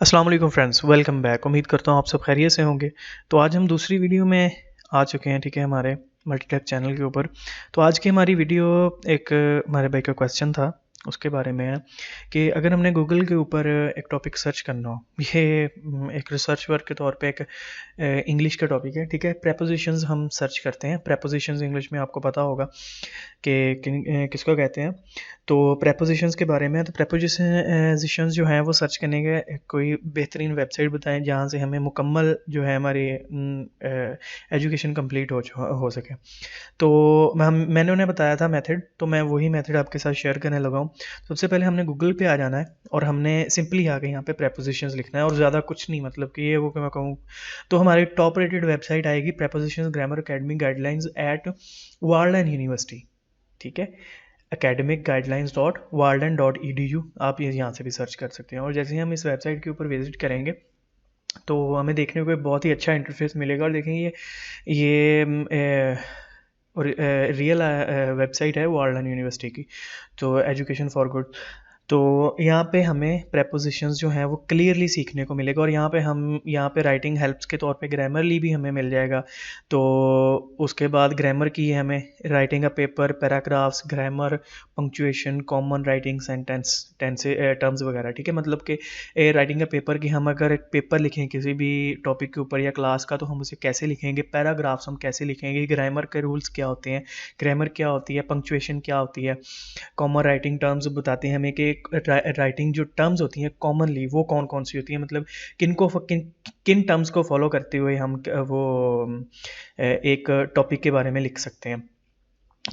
अस्सलाम वालेकुम friends, welcome back. उम्मीद करता हूँ आप सब खैरियत से होंगे। तो आज हम दूसरी वीडियो में आ चुके हैं, ठीक है, हमारे मल्टीटेक चैनल के ऊपर। तो आज की हमारी वीडियो एक हमारे भाई का क्वेश्चन था, उसके बारे में है कि अगर हमने गूगल के ऊपर एक टॉपिक सर्च करना हो, ये एक रिसर्च वर्क के तौर पे एक इंग्लिश का टॉपिक है, ठीक है। प्रेपोजिशंस हम सर्च करते हैं। प्रेपोजिशंस इंग्लिश में आपको पता होगा कि किसको कहते हैं। तो प्रेपोजिशंस के बारे में, तो प्रेपोजिशंस जो हैं वो सर्च करने के कोई बेहतरीन वेबसाइट बताएं जहाँ से हमें मुकम्मल जो है हमारी एजुकेशन कंप्लीट हो सके। तो मैंने उन्हें बताया था मेथड, तो मैं वही मेथड आपके साथ शेयर करने लगा हूँ। सबसे पहले हमने गूगल पे आ जाना है और हमने सिंपली आके यहाँ पे प्रेपोजिशंस लिखना है और ज़्यादा कुछ नहीं, मतलब कि ये वो कि मैं कहूँ तो हमारी टॉप रेटेड वेबसाइट आएगी prepositions grammar academy guidelines at Walden university, ठीक है। academicguidelines.walden.edu, आप ये यहाँ से भी सर्च कर सकते हैं। और जैसे ही हम इस वेबसाइट के ऊपर विजिट करेंगे तो हमें देखने को एक बहुत ही अच्छा इंटरफेस मिलेगा। और देखेंगे ये और रियल वेबसाइट है वार्डन यूनिवर्सिटी की, तो एजुकेशन फॉर गुड। तो यहाँ पे हमें प्रेपोजिशंस जो हैं वो क्लियरली सीखने को मिलेगा। और यहाँ पे राइटिंग हेल्प्स के तौर पे ग्रामरली भी हमें मिल जाएगा। तो उसके बाद ग्रामर की हमें राइटिंग का paper, paragraphs, grammar, punctuation, common writing, tense terms वगैरह, ठीक है। मतलब कि राइटिंग का पेपर की हम अगर एक पेपर लिखें किसी भी टॉपिक के ऊपर या क्लास का, तो हम उसे कैसे लिखेंगे, पैराग्राफ्स हम कैसे लिखेंगे, ग्रामर के रूल्स क्या होते हैं, ग्रामर क्या होती है, पंक्चुएशन क्या होती है, कॉमन राइटिंग टर्म्स बताते हैं हमें कि राइटिंग जो टर्म्स होती हैं कॉमनली वो कौन कौन सी होती हैं, मतलब किन टर्म्स को फॉलो करते हुए हम वो एक टॉपिक के बारे में लिख सकते हैं।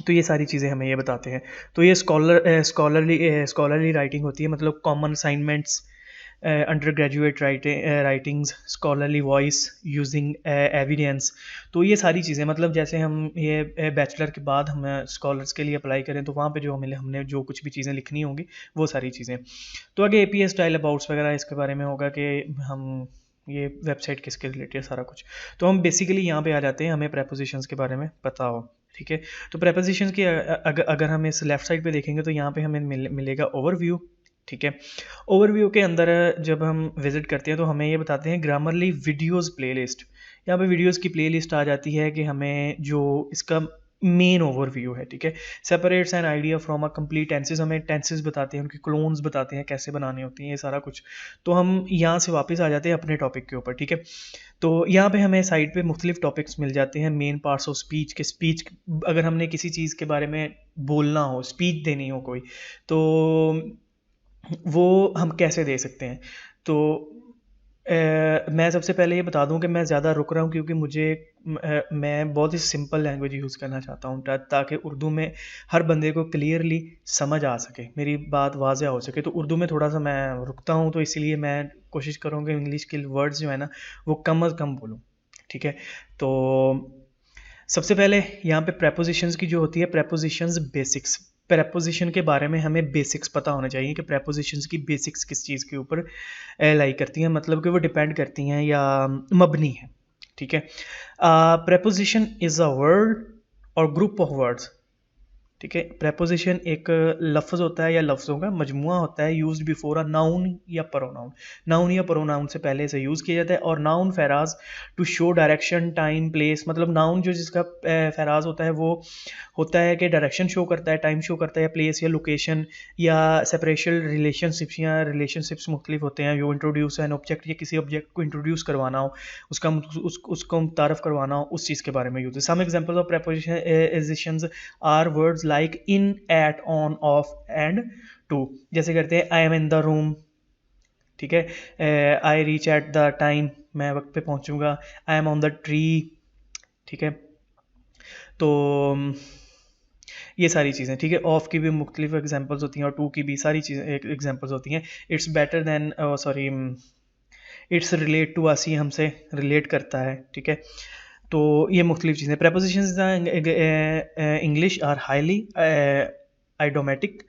तो ये सारी चीज़ें हमें ये बताते हैं। तो ये स्कॉलरली राइटिंग होती है, मतलब common assignments, under graduate writings, scholarly voice using evidence. तो ये सारी चीज़ें, मतलब जैसे हम ये बैचलर के बाद हम स्कॉलर्स के लिए अप्लाई करें तो वहाँ पे जो हमने जो कुछ भी चीज़ें लिखनी होंगी वो सारी चीज़ें। तो आगे एपीए स्टाइल अबाउट्स वगैरह इसके बारे में होगा कि हम ये वेबसाइट किसके रिलेटेड है, सारा कुछ। तो हम बेसिकली यहाँ पे आ जाते हैं, हमें प्रेपोजिशंस के बारे में पता हो, ठीक है। तो प्रेपोजिशंस की अगर हम इस लेफ्ट साइड पे देखेंगे तो यहाँ पे हमें मिलेगा ओवरव्यू, ठीक है। ओवरव्यू के अंदर जब हम विजिट करते हैं तो हमें ये बताते हैं ग्रामरली वीडियोस प्लेलिस्ट। यहाँ पे वीडियोस की प्लेलिस्ट आ जाती है कि हमें जो इसका मेन ओवरव्यू है, ठीक है। Separates an idea from a complete tenses, हमें टेंसेस बताते हैं, उनके क्लोन्स बताते हैं कैसे बनाने होती हैं, ये सारा कुछ। तो हम यहाँ से वापस आ जाते हैं अपने टॉपिक के ऊपर, ठीक है। तो यहाँ पे हमें साइड पे मुख्तलिफ टॉपिक्स मिल जाते हैं, मेन पार्ट्स ऑफ स्पीच के। स्पीच अगर हमने किसी चीज़ के बारे में बोलना हो, स्पीच देनी हो कोई, तो वो हम कैसे दे सकते हैं। तो मैं सबसे पहले ये बता दूं कि मैं ज़्यादा रुक रहा हूँ क्योंकि मैं बहुत ही सिंपल लैंग्वेज यूज़ करना चाहता हूँ ताकि उर्दू में हर बंदे को क्लियरली समझ आ सके, मेरी बात वाज़ह हो सके। तो उर्दू में थोड़ा सा मैं रुकता हूँ, तो इसीलिए मैं कोशिश करूँगा इंग्लिश के वर्ड्स जो है ना वो कम अज़ कम बोलूँ, ठीक है। तो सबसे पहले यहाँ पे प्रेपोजिशंस की जो होती है, प्रेपोजिशंस बेसिक्स। प्रेपोजिशन के बारे में हमें बेसिक्स पता होना चाहिए कि प्रेपोजिशंस की बेसिक्स किस चीज़ के ऊपर लाई करती हैं, मतलब कि वो डिपेंड करती हैं या मबनी है, ठीक है। प्रेपोजिशन इज़ अ वर्ड और ग्रुप ऑफ वर्ड्स, ठीक है। प्रेपोजिशन एक लफ्ज़ होता है या लफ्ज़ों का मजमुआ होता है, यूज्ड बिफोर अ नाउन या प्रोनाउन। नाउन या प्रोनाउन से पहले से यूज़ किया जाता है। और noun phrase to show direction, time, place, मतलब नाउन जो जिसका फेराज होता है वो होता है कि डायरेक्शन शो करता है, टाइम शो करता है, प्लेस या लोकेशन या सेपरेशन, रिलेशनशिप्स या रिलेशनशिप्स मुख्तलिफ होते हैं। जो इंट्रोड्यूस एन ऑब्जेक्ट या किसी ऑब्जेक्ट को इंट्रोड्यूस करवाना हो, उसको मुतारफ़ करवाना हो, उस चीज़ के बारे में यूज़ है। Some example of prepositions are words like in, at, on, of and to. जैसे करते हैं I am in the room, ठीक है। I reach at the time, मैं वक्त पे पहुंचूंगा। I am on the tree, ठीक है। तो ये सारी चीज़ें, ठीक है। ऑफ की भी मुख्तलिफ एग्जांपल्स होती हैं और टू की भी सारी चीज़ें एग्जांपल्स होती हैं। It's better than, sorry, it's relate to us, ये हमसे रिलेट करता है, ठीक है। तो ये मुख्तलिफ चीज़ें। Prepositions English are highly idiomatic.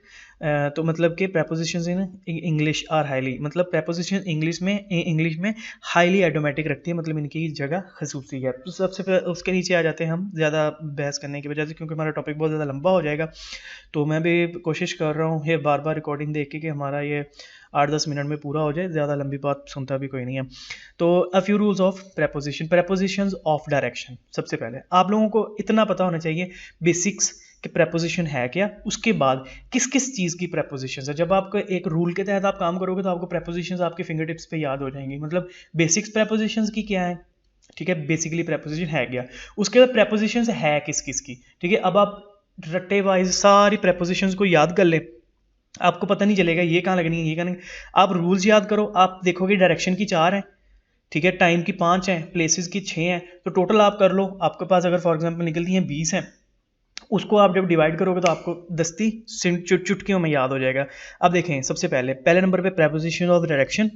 तो मतलब कि prepositions in English are highly, मतलब प्रेपोजिशन इंग्लिश में हाईली आइडोमेटिक रखती है, मतलब इनकी जगह खसूसी है। तो सबसे उसके नीचे आ जाते हैं हम, ज़्यादा बहस करने की वजह से, क्योंकि हमारा टॉपिक बहुत ज़्यादा लंबा हो जाएगा। तो मैं भी कोशिश कर रहा हूँ ये बार बार रिकॉर्डिंग देख के कि हमारा ये 8-10 मिनट में पूरा हो जाए, ज़्यादा लंबी बात सुनता भी कोई नहीं है। तो a few rules of preposition, prepositions of direction. सबसे पहले आप लोगों को इतना पता होना चाहिए बेसिक्स कि प्रेपोजिशन है क्या, उसके बाद किस किस चीज़ की प्रेपोजिशंस है। जब आपको एक रूल के तहत आप काम करोगे तो आपको प्रेपोजिशंस आपके फिंगर टिप्स पे याद हो जाएंगी। मतलब बेसिक्स प्रेपोजिशंस की क्या है, ठीक है, बेसिकली प्रेपोजिशन है क्या, उसके बाद प्रेपोजिशंस है किस किस की, ठीक है। अब आप रट्टे वाइज सारी प्रेपोजिशंस को याद कर लें, आपको पता नहीं चलेगा ये कहाँ लगनी है, ये कहाँ लगनी। आप रूल्स याद करो, आप देखोगे डायरेक्शन की 4 हैं, ठीक है, टाइम की 5 हैं, प्लेसेस की 6 हैं, तो टोटल आप कर लो। आपके पास अगर फॉर एग्जांपल निकलती हैं 20 हैं, उसको आप जब डिवाइड करोगे तो आपको दस्ती चुटकियों में याद हो जाएगा। अब देखें, सबसे पहले नंबर पे preposition of direction,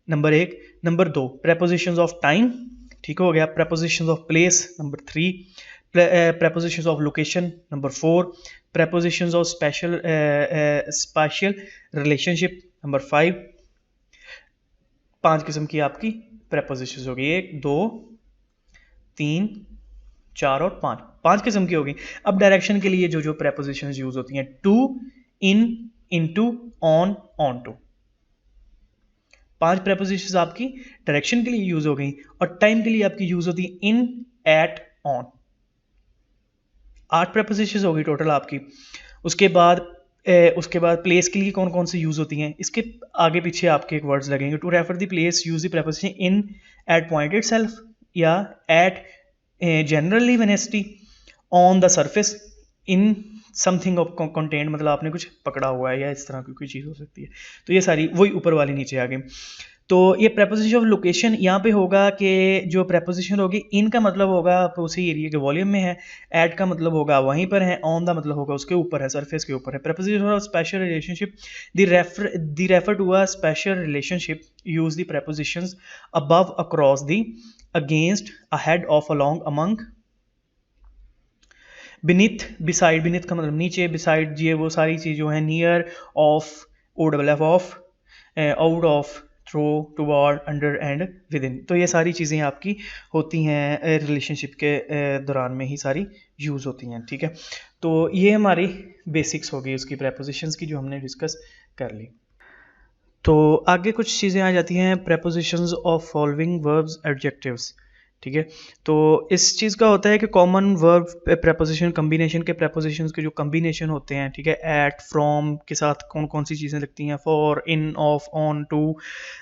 number 1। Number 2 prepositions of time, ठीक हो गया। Prepositions of place, number 3। Prepositions of location, number 4। Prepositions of spatial relationship, number 5। 5 किस्म की आपकी प्रेपोजिशंस हो गई, 1 2 3 4 और 5, 5 किस्म की होगी। अब डायरेक्शन के लिए जो जो प्रेपोजिशंस यूज होती हैं, to, in, into, on, on to, 5 prepositions आपकी डायरेक्शन के लिए यूज हो गई। और टाइम के लिए आपकी यूज होती है इन, एट, ऑन। 8 प्रेपोजिशंस हो गई टोटल आपकी। उसके बाद प्लेस के लिए कौन कौन सी यूज होती हैं, इसके आगे पीछे आपके एक वर्ड्स लगेंगे। To refer the place use the preposition in at point itself, या एट जनरली वेनेसिटी, on the surface, in something of content, मतलब आपने कुछ पकड़ा हुआ है या इस तरह की कोई चीज़ हो सकती है। तो ये सारी वही ऊपर वाली नीचे आ गई। तो ये प्रेपोजिशन ऑफ लोकेशन यहाँ पे होगा कि जो प्रेपोजिशन होगी, इन का मतलब होगा आप उसी एरिया के वॉल्यूम में है, एट का मतलब होगा वहीं पर है, ऑन का मतलब होगा उसके ऊपर है, सरफेस के ऊपर है। Preposition of spatial relationship, the refer to a spatial relationship, use the prepositions above, across, the, against, ahead of, along, among, beneath, beside, beneath का मतलब नीचे, बिसाइड ये वो सारी चीज़ जो है, near, off, O double F, off, out of, through, toward, under and within. तो ये सारी चीज़ें आपकी होती हैं रिलेशनशिप के दौरान में ही सारी यूज़ होती हैं, ठीक है। तो ये हमारी बेसिक्स हो गई उसकी प्रेपोजिशंस की, जो हमने डिस्कस कर ली। तो आगे कुछ चीज़ें आ जाती हैं, prepositions of following verbs, adjectives, ठीक है। तो इस चीज़ का होता है कि कॉमन वर्ब प्रेपोजिशन कम्बिनेशन के प्रेपोजिशंस के जो कम्बिनेशन होते हैं, ठीक है, एट, फ्रॉम के साथ कौन कौन सी चीज़ें लगती हैं, for, in, of, on, to,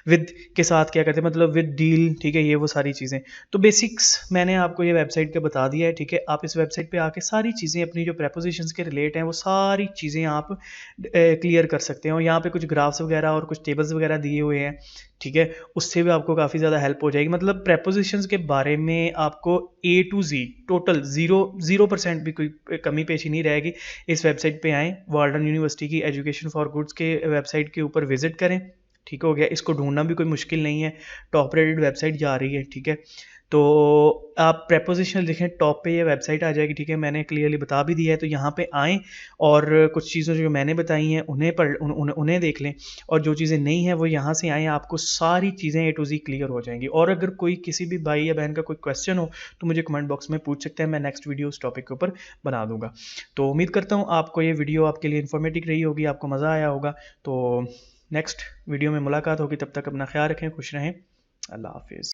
with के साथ क्या करते हैं, मतलब विद, डील, ठीक है, ये वो सारी चीज़ें। तो बेसिक्स मैंने आपको ये वेबसाइट पे बता दिया है, ठीक है। आप इस वेबसाइट पे आके सारी चीज़ें अपनी जो प्रेपोजिशंस के रिलेट हैं वो सारी चीज़ें आप क्लियर कर सकते हैं। और यहाँ पे कुछ ग्राफ्स वगैरह और कुछ टेबल्स वगैरह दिए हुए हैं, ठीक है, उससे भी आपको काफ़ी ज़्यादा हेल्प हो जाएगी। मतलब प्रेपोजिशंस के बारे में आपको A to Z टोटल 0% भी कोई कमी पेशी नहीं रहेगी। इस वेबसाइट पे आएँ, वार्डन यूनिवर्सिटी की एजुकेशन फॉर गुड्स के वेबसाइट के ऊपर विजिट करें, ठीक हो गया। इसको ढूंढना भी कोई मुश्किल नहीं है, टॉप रेटेड वेबसाइट जा रही है, ठीक है। तो आप प्रेपोजिशन लिखें, टॉप पे ये वेबसाइट आ जाएगी, ठीक है, मैंने क्लियरली बता भी दिया है। तो यहाँ पे आएँ और कुछ चीज़ें जो मैंने बताई हैं उन्हें देख लें, और जो चीज़ें नहीं हैं वो यहाँ से आएँ, आपको सारी चीज़ें A to Z क्लियर हो जाएंगी। और अगर कोई किसी भी भाई या बहन का कोई क्वेश्चन हो तो मुझे कमेंट बॉक्स में पूछ सकते हैं, मैं नेक्स्ट वीडियो उस टॉपिक के ऊपर बना दूँगा। तो उम्मीद करता हूँ आपको ये वीडियो आपके लिए इन्फॉर्मेटिव रही होगी, आपको मज़ा आया होगा। तो नेक्स्ट वीडियो में मुलाकात होगी, तब तक अपना ख्याल रखें, खुश रहें, अल्लाह हाफिज़।